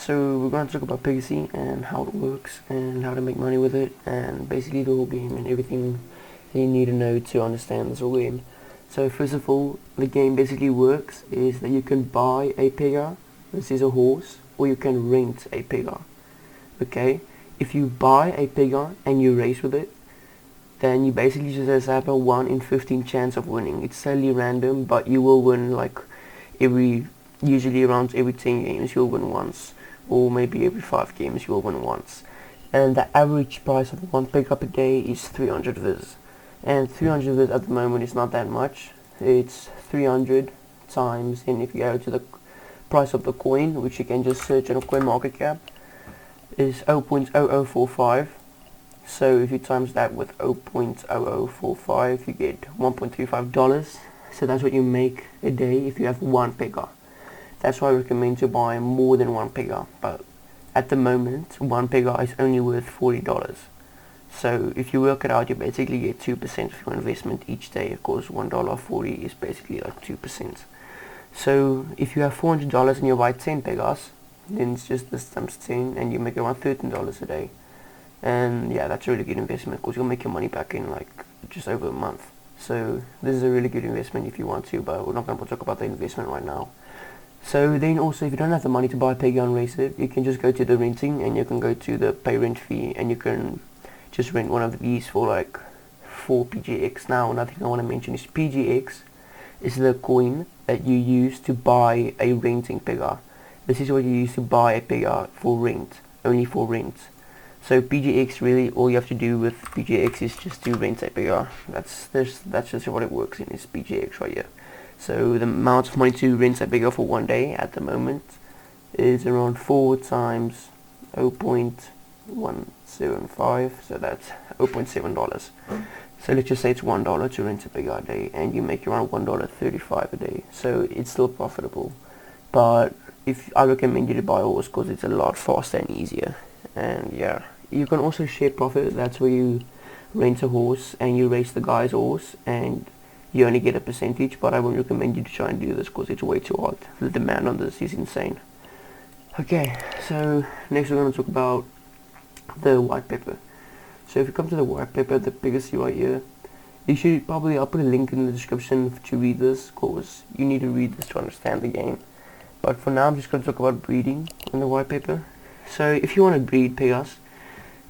So we're going to talk about Pegaxy and how it works and how to make money with it, and basically the whole game and everything that you need to know to understand this whole game. So first of all, the game basically works is that you can buy a Pega, this is a horse, or you can rent a Pega. Okay, if you buy a Pega and you race with it, then you basically just have a 1 in 15 chance of winning. It's totally random, but you will win like usually around every 10 games you'll win once, or maybe every 5 games you'll win once. And the average price of one pickup a day is 300 viz. And 300 viz at the moment is not that much. It's 300 times, and if you go to the price of the coin, which you can just search on a coin market cap, is 0.0045. So if you times that with 0.0045, you get $1.35. So that's what you make a day if you have one Pega. That's why I recommend to buy more than one Pega. But at the moment, one Pega is only worth $40. So if you work it out, you basically get 2% of your investment each day. Of course, $1.40 is basically like 2%. So if you have $400 and you buy 10 Pegas, then it's just this times 10, and you make around $13 a day. And yeah, that's a really good investment because you'll make your money back in like just over a month. So this is a really good investment if you want to, but we're not going to talk about the investment right now. So then also, if you don't have the money to buy a Pega and race it, you can just go to the renting, and you can go to the pay rent fee, and you can just rent one of these for like 4 PGX. Now another thing I want to mention is PGX is the coin that you use to buy a renting Pega. This is what you use to buy a Pega for rent, only for rent. So PGX, really all you have to do with PGX is just to rent a Pega. That's just what it works in, is PGX right here. So the amount of money to rent a Pega for one day at the moment is around 4 times 0.175, so that's $0.7. So let's just say it's $1 to rent a Pega a day, and you make around $1.35 a day. So it's still profitable, but if I recommend you to buy a horse because it's a lot faster and easier. And yeah, you can also share profit. That's where you rent a horse and you race the guy's horse, and you only get a percentage, but I won't recommend you to try and do this because it's way too hard. The demand on this is insane. Okay, so next we're going to talk about the white paper. So if you come to the white paper, the Pegaxy right here, you should probably, I'll put a link in the description to read this because you need to read this to understand the game. But for now I'm just going to talk about breeding in the white paper. So if you want to breed Pegas,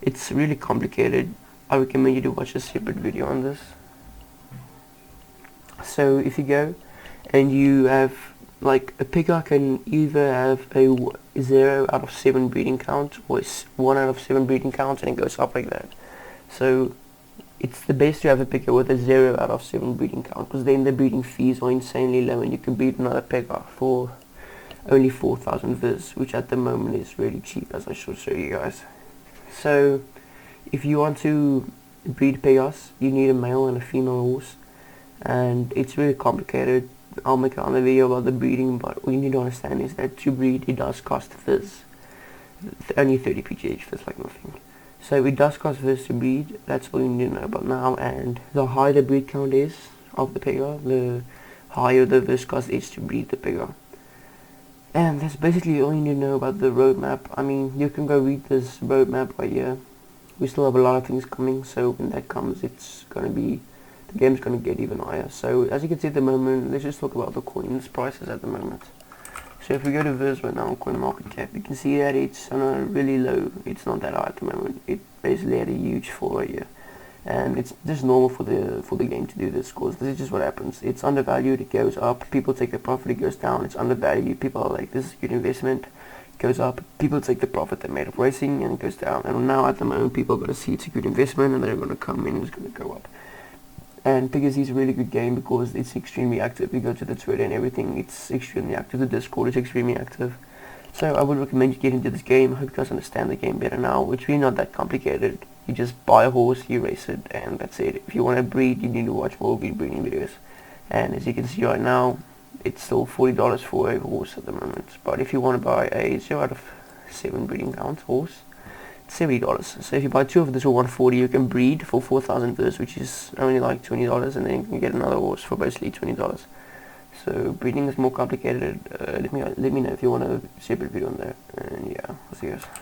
it's really complicated. I recommend you to watch a separate video on this. So if you go and you have like a Pega can either have a 0 out of 7 breeding count or 1 out of 7 breeding count, and it goes up like that. So it's the best to have a Pega with a 0 out of 7 breeding count, because then the breeding fees are insanely low and you can breed another Pega for only 4,000 viz, which at the moment is really cheap, as I should show you guys. So if you want to breed Pegas, you need a male and a female horse, and it's really complicated. I'll make another video about the breeding, but what you need to understand is that to breed it does cost viz. Only 30 PGH viz, like nothing. So it does cost viz to breed. That's all you need to know about now. And the higher the breed count is of the Pega, the higher the viz cost is to breed the Pega. And that's basically all you need to know about the roadmap. I mean, you can go read this roadmap right here. We still have a lot of things coming, so when that comes, it's going to be, the game's going to get even higher. So as you can see at the moment, let's just talk about the coins prices at the moment. So if we go to Viz right now on coin market cap, you can see that it's on a really low, it's not that high at the moment. It basically had a huge fall right here. And it's just normal for the game to do this, because this is just what happens. It's undervalued, it goes up, people take the profit, it goes down. It's undervalued, people are like, this is a good investment, it goes up, people take the profit they made of racing, and it goes down. And now at the moment people are going to see it's a good investment, and they're going to come in and it's going to go up. And Pegaxy is a really good game because it's extremely active. You go to the Twitter and everything, it's extremely active. The Discord is extremely active. So I would recommend you get into this game. I hope you guys understand the game better now. It's really not that complicated. You just buy a horse, you race it, and that's it. If you want to breed, you need to watch more breeding videos. And as you can see right now, it's still $40 for a horse at the moment. But if you want to buy a 0 out of 7 breeding count horse, it's $70. So if you buy 2 of this for $140, you can breed for 4,000 viz, which is only like $20, and then you can get another horse for basically $20. So breeding is more complicated. Let me know if you want a separate video on there. And yeah. See you guys.